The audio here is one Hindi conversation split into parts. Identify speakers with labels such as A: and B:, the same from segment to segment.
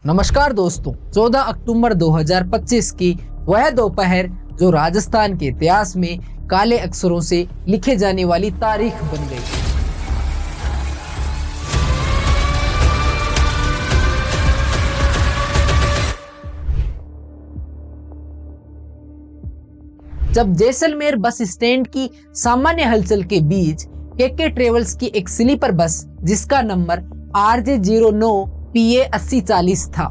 A: नमस्कार दोस्तों, 14 अक्टूबर 2025 की वह दोपहर जो राजस्थान के इतिहास में काले अक्षरों से लिखे जाने वाली तारीख बन गई। जब जैसलमेर बस स्टैंड की सामान्य हलचल के बीच केके ट्रेवल्स की एक स्लीपर बस जिसका नंबर RJ09 PA 8040 था,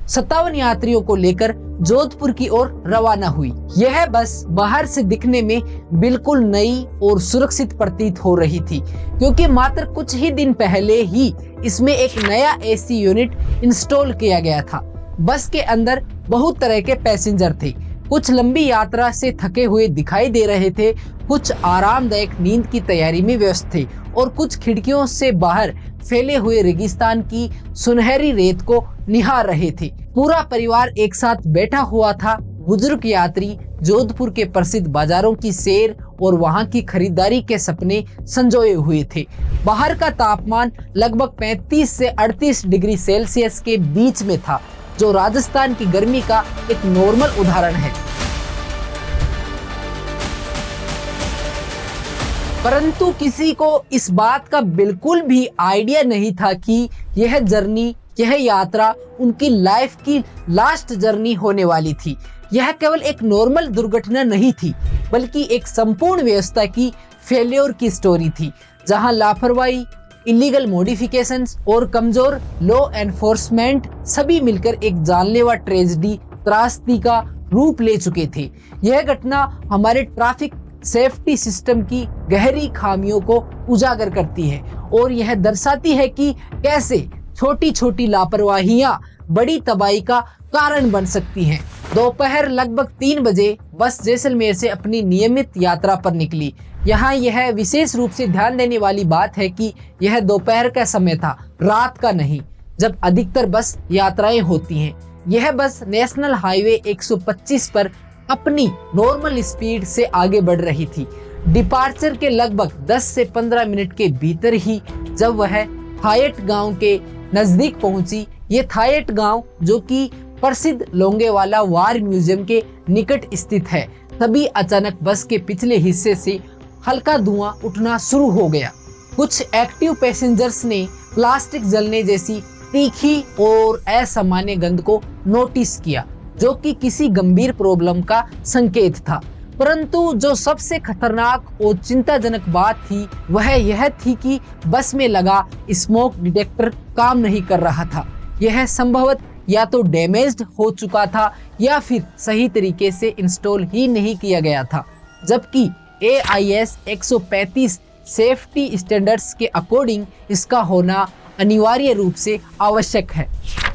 A: 57 यात्रियों को लेकर जोधपुर की ओर रवाना हुई। यह बस बाहर से दिखने में बिल्कुल नई और सुरक्षित प्रतीत हो रही थी, क्योंकि मात्र कुछ ही दिन पहले ही इसमें एक नया AC यूनिट इंस्टॉल किया गया था। बस के अंदर बहुत तरह के पैसेंजर थे। कुछ लंबी यात्रा से थके हुए दिखाई दे रहे थे, कुछ आरामदायक नींद की तैयारी में व्यस्त थे और कुछ खिड़कियों से बाहर फैले हुए रेगिस्तान की सुनहरी रेत को निहार रहे थे। पूरा परिवार एक साथ बैठा हुआ था। बुजुर्ग यात्री जोधपुर के प्रसिद्ध बाजारों की सैर और वहां की खरीदारी के सपने संजोए हुए थे। बाहर का तापमान लगभग 35 से 38 डिग्री सेल्सियस के बीच में था, जो राजस्थान की गर्मी का एक नॉर्मल उदाहरण है। परंतु किसी को इस बात का बिल्कुल भी आइडिया नहीं था कि यह यात्रा उनकी लाइफ की लास्ट जर्नी होने वाली थी। यह केवल एक नॉर्मल दुर्घटना नहीं थी, बल्कि एक संपूर्ण व्यवस्था की फेल्योर की स्टोरी थी, जहां लापरवाही, इलीगल मॉडिफिकेशंस और कमजोर लॉ एनफोर्समेंट सभी मिलकर एक जानलेवा त्रासदी का रूप ले चुके थे। यह घटना हमारे ट्रैफिक सेफ्टी सिस्टम की गहरी खामियों को उजागर करती है और यह दर्शाती है कि कैसे छोटी छोटी लापरवाहियां बड़ी तबाही का कारण बन सकती हैं। दोपहर लगभग 3 बजे बस जैसलमेर से अपनी नियमित यात्रा पर निकली। यहाँ यह विशेष रूप से ध्यान देने वाली बात है कि यह दोपहर का समय था, रात का नहीं, जब अधिकतर बस यात्राएं होती हैं। यह बस नेशनल हाईवे 125 पर अपनी नॉर्मल स्पीड से आगे बढ़ रही थी। डिपार्चर के लगभग 10 से 15 मिनट के भीतर ही जब वह थायट गांव के नजदीक पहुंची, ये थायट गांव जो कि प्रसिद्ध लोंगेवाला वार म्यूजियम के निकट स्थित है, तभी अचानक बस के पिछले हिस्से से हल्का धुआं उठना शुरू हो गया। कुछ एक्टिव पैसेंजर्स ने प्लास्टिक जलने जैसी तीखी और असामान्य गंध को नोटिस किया, जो कि किसी गंभीर प्रॉब्लम का संकेत था। परंतु जो सबसे खतरनाक और चिंताजनक बात थी, वह यह थी कि बस में लगा स्मोक डिटेक्टर काम नहीं कर रहा था। यह संभवतः या तो डैमेज्ड हो चुका था या फिर सही तरीके से इंस्टॉल ही नहीं किया गया था, जबकि AIS 135 सेफ्टी स्टैंडर्ड्स के अकॉर्डिंग इसका होना अनिवार्य रूप से आवश्यक है।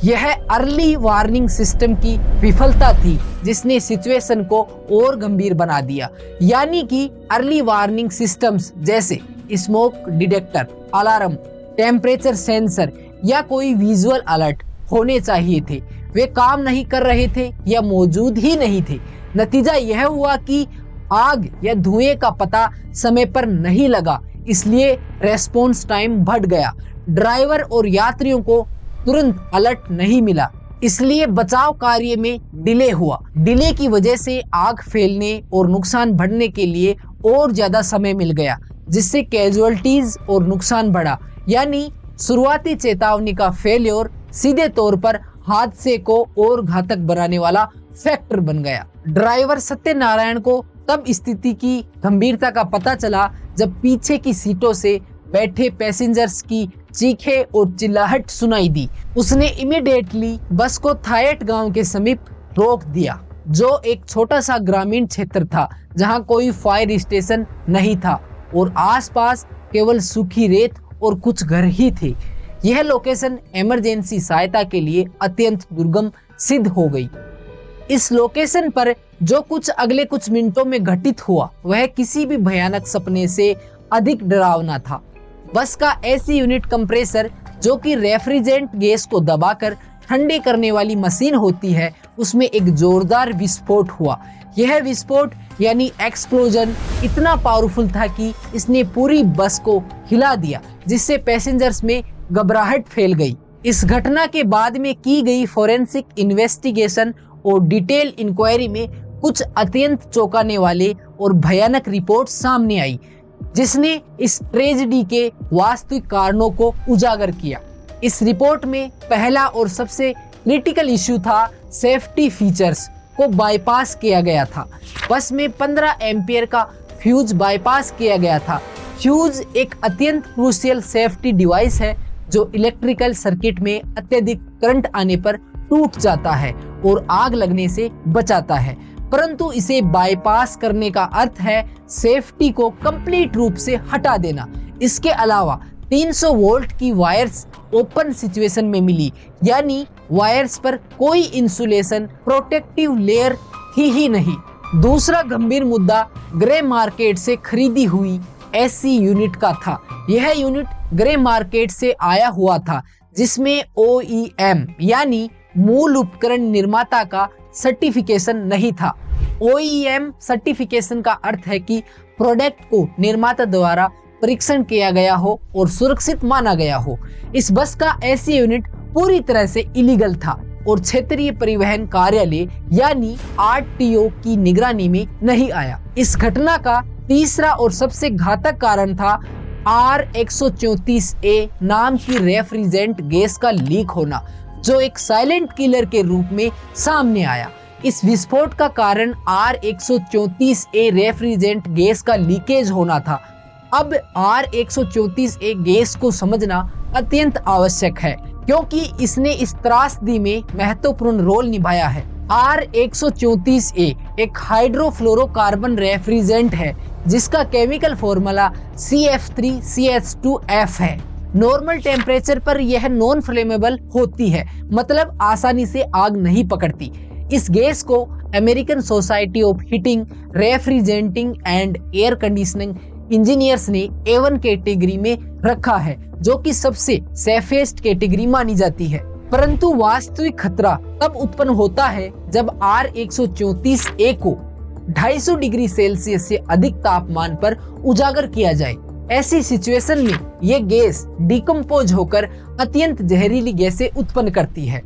A: यह अर्ली वार्निंग सिस्टम की विफलता थी जिसने सिचुएशन को और गंभीर बना दिया। यानी कि अर्ली वार्निंग सिस्टम्स जैसे smoke detector, alarm, temperature sensor या कोई विजुअल अलर्ट होने चाहिए थे, वे काम नहीं कर रहे थे या मौजूद ही नहीं थे। नतीजा यह हुआ कि आग या धुएं का पता समय पर नहीं लगा, इसलिए रेस्पॉन्स टाइम बढ़ गया। ड्राइवर और यात्रियों को तुरंत अलर्ट नहीं मिला, इसलिए बचाव कार्य में डिले हुआ। डिले की वजह से आग फैलने और नुकसान बढ़ने के लिए और ज्यादा समय मिल गया, जिससे कैजुअलिटीज और नुकसान बढ़ा। यानी शुरुआती चेतावनी का फेल्योर सीधे तौर पर हादसे को और घातक बनाने वाला फैक्टर बन गया। ड्राइवर सत्यनारायण को तब स्थिति की गंभीरता का पता चला जब पीछे की सीटों से बैठे पैसेंजर्स की चीखें और चिल्लाहट सुनाई दी। उसने इमीडिएटली बस को थायट गांव के समीप रोक दिया, जो एक छोटा सा ग्रामीण क्षेत्र था जहां कोई फायर स्टेशन नहीं था और आसपास केवल सूखी रेत और कुछ घर ही थे। यह लोकेशन इमरजेंसी सहायता के लिए अत्यंत दुर्गम सिद्ध हो गई। इस लोकेशन पर जो कुछ अगले कुछ मिनटों में घटित हुआ, वह किसी भी भयानक सपने से अधिक डरावना था। बस का AC यूनिट कंप्रेसर, जो कि रेफ्रिजरेंट गैस को दबाकर ठंडे करने वाली मशीन होती है, उसमें एक जोरदार विस्फोट हुआ। यह विस्फोट यानी एक्सप्लोजन इतना पावरफुल था कि इसने पूरी बस को हिला दिया, जिससे पैसेंजर्स में घबराहट फैल गई। इस घटना के बाद में की गई फोरेंसिक इन्वेस्टिगेशन और डिटेल इंक्वायरी में कुछ अत्यंत चौंकाने वाले और भयानक रिपोर्ट सामने आई, जिसने इस ट्रेजेडी के वास्तविक कारणों को उजागर किया। इस रिपोर्ट में पहला और सबसे क्रिटिकल इश्यू था सेफ्टी फीचर्स को बाईपास किया गया था। बस में 15 एम्पियर का फ्यूज बाईपास किया गया था। फ्यूज एक अत्यंत क्रूशियल सेफ्टी डिवाइस है जो इलेक्ट्रिकल सर्किट में अत्यधिक करंट आने पर टूट जाता है और आग लगने से बचाता है, परंतु इसे बाईपास करने का अर्थ है सेफ्टी को कंप्लीट रूप से हटा देना। इसके अलावा 300 वोल्ट की वायर्स ओपन सिचुएशन में मिली, यानी वायर्स पर कोई इंसुलेशन प्रोटेक्टिव लेयर थी ही नहीं। दूसरा गंभीर मुद्दा ग्रे मार्केट से खरीदी हुई एसी यूनिट का था। यह यूनिट ग्रे मार्केट से आया हुआ था, जिसमें OEM यानी मूल उपकरण निर्माता का सर्टिफिकेशन नहीं था। OEM सर्टिफिकेशन का अर्थ है कि प्रोडक्ट को निर्माता द्वारा परीक्षण किया गया हो और सुरक्षित माना गया हो। इस बस का एसी यूनिट पूरी तरह से इलीगल था और क्षेत्रीय परिवहन कार्यालय यानी RTO की निगरानी में नहीं आया। इस घटना का तीसरा और सबसे घातक कारण था R134A नाम की रेफ्रिजरेंट गैस का लीक होना, जो एक साइलेंट किलर के रूप में सामने आया। इस विस्फोट का कारण R134A रेफ्रिजरेंट गैस का लीकेज होना था। अब R134A गैस को समझना अत्यंत आवश्यक है, क्योंकि इसने इस त्रासदी में महत्वपूर्ण रोल निभाया है। R134A एक हाइड्रोफ्लोरोकार्बन रेफ्रिजरेंट है, जिसका केमिकल फॉर्मूला CF3CH2F है। नॉर्मल टेम्परेचर पर यह नॉन फ्लेमेबल होती है, मतलब आसानी से आग नहीं पकड़ती। इस गैस को American society of heating, refrigerating and air conditioning engineers ने A1 कैटेगरी में रखा है, जो कि सबसे सेफेस्ट कैटेगरी मानी जाती है। परंतु वास्तविक खतरा तब उत्पन्न होता है जब R134A को 250 डिग्री सेल्सियस से अधिक तापमान पर उजागर किया जाए। ऐसी सिचुएशन में ये गैस डिकम्पोज होकर अत्यंत जहरीली गैसें उत्पन्न करती है,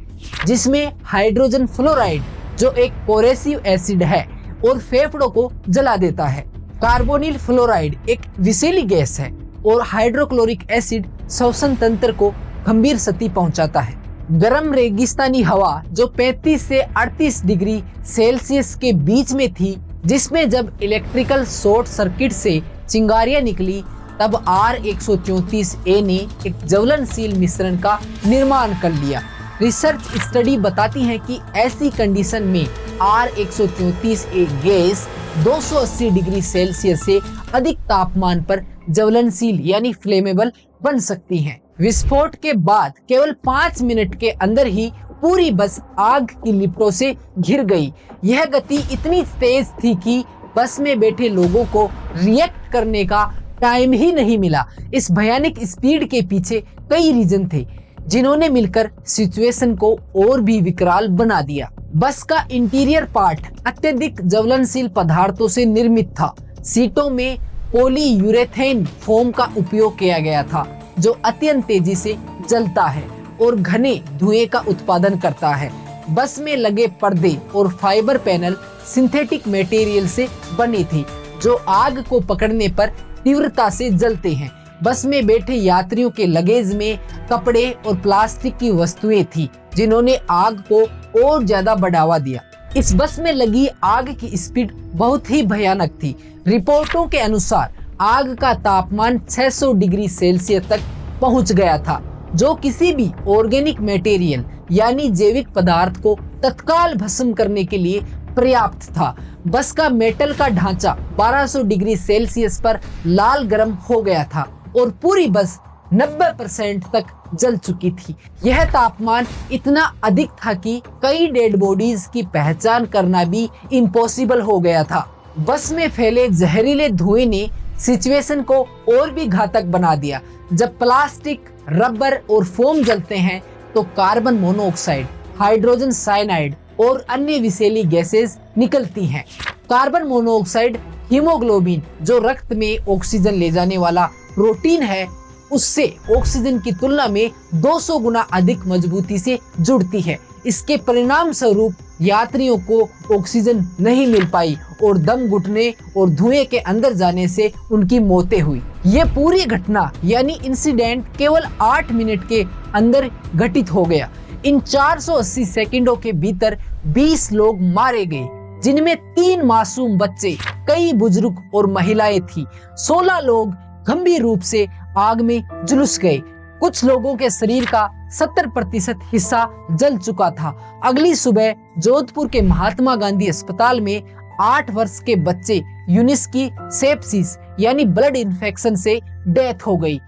A: जिसमें हाइड्रोजन फ्लोराइड, जो एक कोरेसिव एसिड है और फेफड़ों को जला देता है, कार्बोनिल फ्लोराइड एक विषैली गैस है और हाइड्रोक्लोरिक एसिड श्वसन तंत्र को गंभीर क्षति पहुंचाता है। गर्म रेगिस्तानी हवा जो 35 से 38 डिग्री सेल्सियस के बीच में थी, जिसमें जब इलेक्ट्रिकल शॉर्ट सर्किट से चिंगारियां निकली, तब R134A ने एक ज्वलनशील मिश्रण का निर्माण कर लिया। रिसर्च स्टडी बताती है कि ऐसी कंडीशन में R134A गैस 280 डिग्री सेल्सियस से अधिक तापमान पर ज्वलनशील यानी फ्लेमेबल बन सकती हैं। विस्फोट के बाद केवल 5 मिनट के अंदर ही पूरी बस आग की लिपटों से घिर गई। यह गति इतनी तेज थी कि बस में बैठे लोगों को रिएक्ट करने का टाइम ही नहीं मिला। इस भयानक स्पीड के पीछे कई रीजन थे, जिन्होंने मिलकर सिचुएशन को और भी विकराल बना दिया। बस का इंटीरियर पार्ट अत्यधिक ज्वलनशील पदार्थों से निर्मित था। सीटों में पॉलीयूरेथेन फोम का उपयोग किया गया था, जो अत्यंत तेजी से जलता है और घने धुएं का उत्पादन करता है। बस में लगे पर्दे और फाइबर पैनल सिंथेटिक मटेरियल से बने थे, जो आग को पकड़ने पर तीव्रता से जलते हैं। बस में बैठे यात्रियों के लगेज में कपड़े और प्लास्टिक की वस्तुएं थी, जिन्होंने आग को और ज्यादा बढ़ावा दिया। इस बस में लगी आग की स्पीड बहुत ही भयानक थी। रिपोर्टों के अनुसार आग का तापमान 600 डिग्री सेल्सियस तक पहुंच गया था, जो किसी भी ऑर्गेनिक मटेरियल यानी जैविक पदार्थ को तत्काल भस्म करने के लिए पर्याप्त था। बस का मेटल का ढांचा 1200 डिग्री सेल्सियस पर लाल गर्म हो गया था और पूरी बस 90% तक जल चुकी थी। यह तापमान इतना अधिक था कि कई डेड बॉडीज की पहचान करना भी इम्पॉसिबल हो गया था। बस में फैले जहरीले धुएं ने सिचुएशन को और भी घातक बना दिया। जब प्लास्टिक, रबर और फोम जलते हैं तो कार्बन मोनोऑक्साइड, हाइड्रोजन साइनाइड और अन्य विषैली गैसेस निकलती हैं। कार्बन मोनोऑक्साइड हीमोग्लोबिन, जो रक्त में ऑक्सीजन ले जाने वाला प्रोटीन है, उससे ऑक्सीजन की तुलना में 200 गुना अधिक मजबूती से जुड़ती है। इसके परिणाम स्वरूप यात्रियों को ऑक्सीजन नहीं मिल पाई और दम घुटने और धुएं के अंदर जाने से उनकी मौतें हुई। ये पूरी घटना यानी इंसिडेंट केवल 8 मिनट के अंदर घटित हो गया। इन 480 सेकंडों के भीतर 20 लोग मारे गए, जिनमें 3 मासूम बच्चे, कई बुजुर्ग और महिलाएं थी। 16 लोग गंभीर रूप से आग में झुलस गए। कुछ लोगों के शरीर का 70% हिस्सा जल चुका था। अगली सुबह जोधपुर के महात्मा गांधी अस्पताल में 8 वर्ष के बच्चे यूनिस की सेप्सिस यानी ब्लड इन्फेक्शन से डेथ हो गई,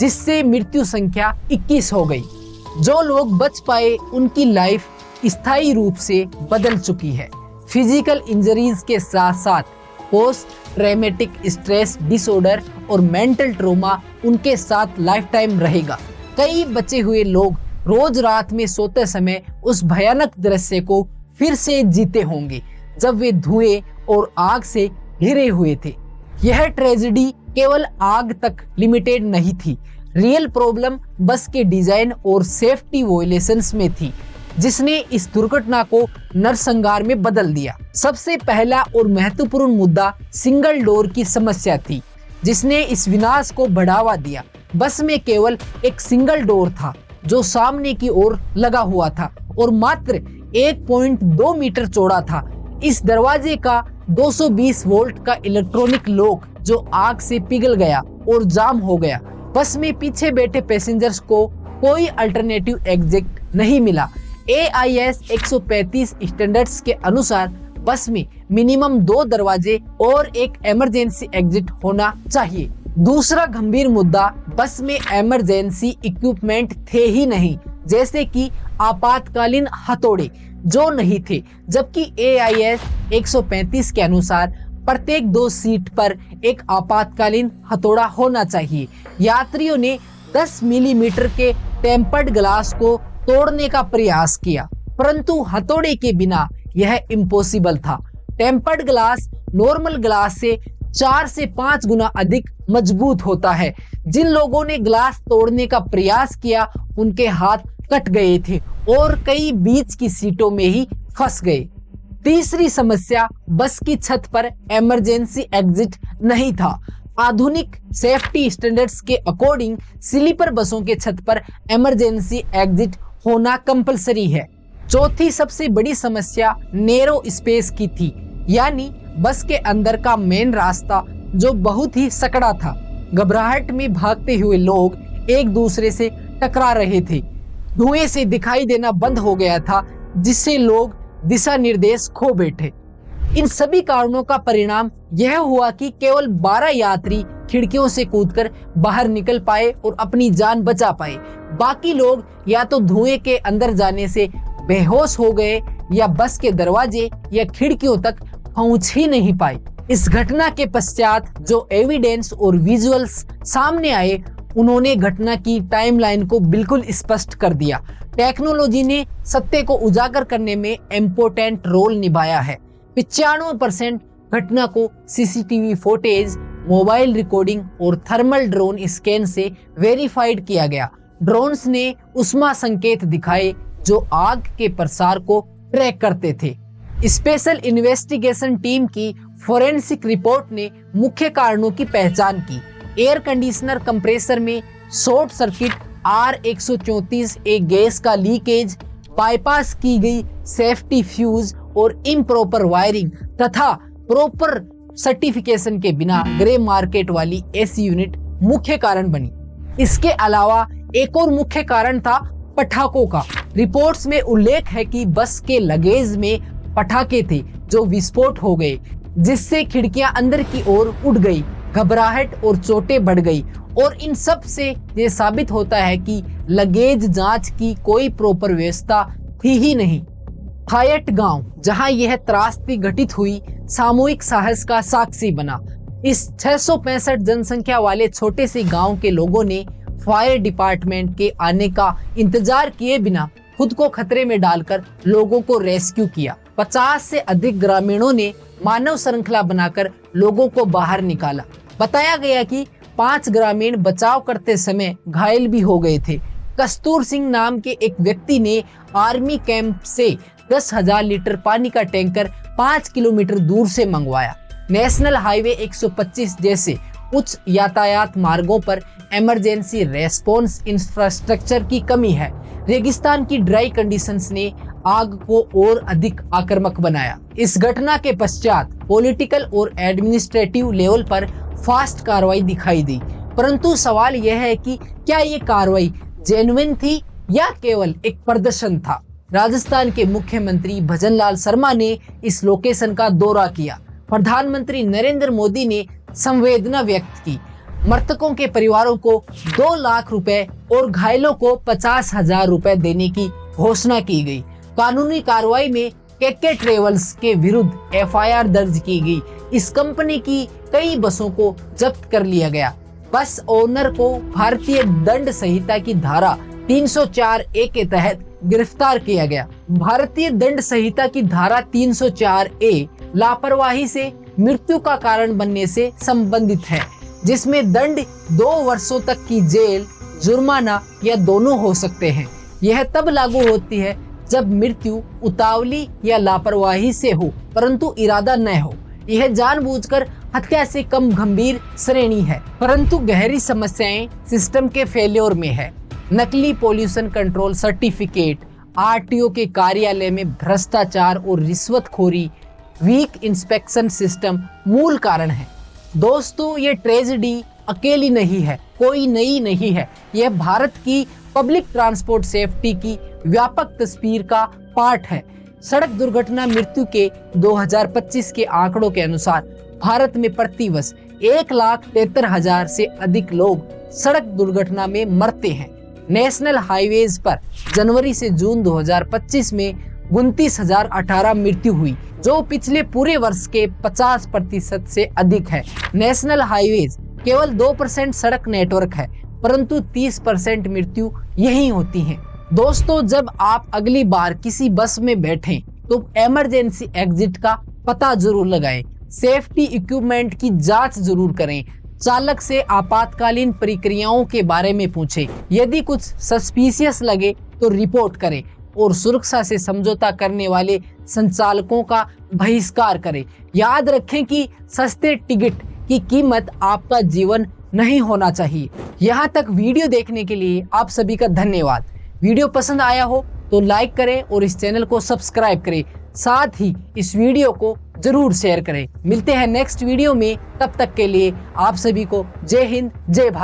A: जिससे मृत्यु संख्या 21 हो गई। जो लोग बच पाए उनकी लाइफ स्थायी रूप से बदल चुकी है। फिजिकल इंजरीज के साथ साथ पोस्ट ट्रॉमेटिक स्ट्रेस डिसऑर्डर और मेंटल ट्रॉमा उनके साथ लाइफ टाइम रहेगा। कई बचे हुए लोग रोज रात में सोते समय उस भयानक दृश्य को फिर से जीते होंगे जब वे धुएं और आग से घिरे हुए थे। यह ट्रेजेडी केवल आग तक लिमिटेड नहीं थी। रियल प्रॉब्लम बस के डिजाइन और सेफ्टी वॉयलेशंस में थी, जिसने इस दुर्घटना को नरसंहार में बदल दिया। सबसे पहला और महत्वपूर्ण मुद्दा सिंगल डोर की समस्या थी, जिसने इस विनाश को बढ़ावा दिया। बस में केवल एक सिंगल डोर था जो सामने की ओर लगा हुआ था और मात्र 1.2 मीटर चौड़ा था। इस दरवाजे का 220 वोल्ट का इलेक्ट्रॉनिक लॉक जो आग से पिघल गया और जाम हो गया। बस में पीछे बैठे पैसेंजर्स को कोई अल्टरनेटिव एग्जिट नहीं मिला। AIS 135 स्टैंडर्ड्स के अनुसार बस में मिनिमम 2 दरवाजे और एक इमरजेंसी एग्जिट होना चाहिए। दूसरा गंभीर मुद्दा, बस में इमरजेंसी इक्विपमेंट थे ही नहीं, जैसे कि आपातकालीन हथौड़े जो नहीं थे, जबकि AIS 135 के अनुसार प्रत्येक 2 सीट पर एक आपातकालीन हथौड़ा होना चाहिए। यात्रियों ने 10 मिलीमीटर के टेम्पर्ड ग्लास को तोड़ने का प्रयास किया, परंतु हथौड़े के बिना यह इम्पॉसिबल था। टेम्पर्ड ग्लास नॉर्मल ग्लास से 4 से 5 गुना अधिक मजबूत होता है। जिन लोगों ने ग्लास तोड़ने का प्रयास किया उनके हाथ कट गए थे और कई बीच की सीटों में ही फंस गए। तीसरी समस्या, बस की छत पर इमरजेंसी एग्जिट नहीं था। आधुनिक सेफ्टी स्टैंडर्ड्स के अकॉर्डिंग स्लीपर बसों के छत पर इमरजेंसी एग्जिट होना कंपलसरी है। चौथी सबसे बड़ी समस्या नैरो स्पेस की थी, यानी बस के अंदर का मेन रास्ता जो बहुत ही सकड़ा था। घबराहट में भागते हुए लोग एक दूसरे से टकरा रहे थे। धुएं से दिखाई देना बंद हो गया था, जिससे लोग दिशा निर्देश खो बैठे। इन सभी कारणों का परिणाम यह हुआ कि केवल 12 यात्री खिड़कियों से कूदकर बाहर निकल पाए और अपनी जान बचा पाए। बाकी लोग या तो धुएं के अंदर जाने से बेहोश हो गए या बस के दरवाजे या खिड़कियों तक पहुंच ही नहीं पाए। इस घटना के पश्चात जो एविडेंस और विजुअल्स सामने आए, उन्होंने घटना की टाइमलाइन को बिल्कुल स्पष्ट कर दिया। टेक्नोलॉजी ने सत्य को उजागर करने में इम्पोर्टेंट रोल निभाया है। 95% घटना को सीसीटीवी फुटेज, मोबाइल रिकॉर्डिंग और थर्मल ड्रोन स्कैन से वेरीफाइड किया गया। ड्रोन्स ने उष्मा संकेत दिखाए जो आग के प्रसार को ट्रैक करते थे। स्पेशल इन्वेस्टिगेशन टीम की फोरेंसिक रिपोर्ट ने मुख्य कारणों की पहचान की। एयर कंडीशनर कंप्रेसर में शॉर्ट सर्किट, R134 एक गैस का लीकेज, बाईपास की गई सेफ्टी फ्यूज और इम्प्रॉपर वायरिंग तथा प्रॉपर सर्टिफिकेशन के बिना ग्रे मार्केट वाली एसी यूनिट मुख्य कारण बनी। इसके अलावा एक और मुख्य कारण था पटाखों का। रिपोर्ट्स में उल्लेख है कि बस के लगेज में पटाखे थे जो विस्फोट हो गए, जिससे खिड़कियां अंदर की ओर उड़ गई, घबराहट और चोटें बढ़ गई। और इन सब से ये साबित होता है कि लगेज जांच की कोई प्रॉपर व्यवस्था थी ही नहीं। हायट गांव, जहां यह त्रासदी घटित हुई, सामूहिक साहस का साक्षी बना। इस 665 जनसंख्या वाले छोटे से गांव के लोगों ने फायर डिपार्टमेंट के आने का इंतजार किए बिना खुद को खतरे में डालकर लोगों को रेस्क्यू किया। 50 से अधिक ग्रामीणों ने मानव श्रृंखला बनाकर लोगों को बाहर निकाला। बताया गया कि 5 ग्रामीण बचाव करते समय घायल भी हो गए थे। कस्तूर सिंह नाम के एक व्यक्ति ने आर्मी कैंप से 10,000 लीटर पानी का टैंकर 5 किलोमीटर दूर से मंगवाया। नेशनल हाईवे 125 जैसे उच्च यातायात मार्गों पर इमरजेंसी रेस्पॉन्स इंफ्रास्ट्रक्चर की कमी है। रेगिस्तान की ड्राई कंडीशंस ने आग को और अधिक आक्रामक बनाया। इस घटना के पश्चात पॉलिटिकल और एडमिनिस्ट्रेटिव लेवल पर फास्ट कार्रवाई दिखाई दी, परंतु सवाल यह है कि क्या ये कार्रवाई जेन्युइन थी या केवल एक प्रदर्शन था। राजस्थान के मुख्यमंत्री भजनलाल शर्मा ने इस लोकेशन का दौरा किया। प्रधानमंत्री नरेंद्र मोदी ने संवेदना व्यक्त की। मृतकों के परिवारों को 2 लाख रुपए और घायलों को 50,000 रुपए देने की घोषणा की गई। कानूनी कार्रवाई में केके ट्रेवल्स के विरुद्ध FIR दर्ज की गई। इस कंपनी की कई बसों को जब्त कर लिया गया। बस ओनर को भारतीय दंड संहिता की धारा 304A के तहत गिरफ्तार किया गया। भारतीय दंड संहिता की धारा 304A लापरवाही से मृत्यु का कारण बनने से संबंधित है, जिसमें दंड 2 वर्षों तक की जेल, जुर्माना या दोनों हो सकते हैं। यह तब लागू होती है जब मृत्यु उतावली या लापरवाही से हो, परंतु इरादा न हो। यह जानबूझकर हत्या से कम गंभीर श्रेणी है, परंतु गहरी समस्याएं सिस्टम के फेल्योर में है। नकली पोल्यूशन कंट्रोल सर्टिफिकेट, RTO के कार्यालय में भ्रष्टाचार और रिश्वतखोरी, वीक इंस्पेक्शन सिस्टम मूल कारण है। दोस्तों, ये ट्रेजेडी अकेली नहीं है, कोई नई नहीं है। यह भारत की पब्लिक ट्रांसपोर्ट सेफ्टी की व्यापक तस्वीर का पार्ट है। सड़क दुर्घटना मृत्यु के 2025 के आंकड़ों के अनुसार भारत में प्रतिवर्ष 1,73,000 से अधिक लोग सड़क दुर्घटना में मरते हैं। नेशनल हाईवेज पर जनवरी से जून 2025 में 29,018 मृत्यु हुई, जो पिछले पूरे वर्ष के 50% से अधिक है। नेशनल हाईवेज केवल 2% सड़क नेटवर्क है, परंतु 30% मृत्यु यही होती हैं। दोस्तों, जब आप अगली बार किसी बस में बैठें तो इमरजेंसी एग्जिट का पता जरूर लगाएं, सेफ्टी इक्विपमेंट की जांच जरूर करें, चालक से आपातकालीन प्रक्रियाओं के बारे में पूछें, यदि कुछ सस्पिशियस लगे तो रिपोर्ट करें और सुरक्षा से समझौता करने वाले संचालकों का बहिष्कार करें। याद रखें कि सस्ते टिकट की कीमत आपका जीवन नहीं होना चाहिए। यहाँ तक वीडियो देखने के लिए आप सभी का धन्यवाद। वीडियो पसंद आया हो तो लाइक करें और इस चैनल को सब्सक्राइब करें, साथ ही इस वीडियो को जरूर शेयर करें। मिलते हैं नेक्स्ट वीडियो में, तब तक के लिए आप सभी को जय हिंद, जय भारत।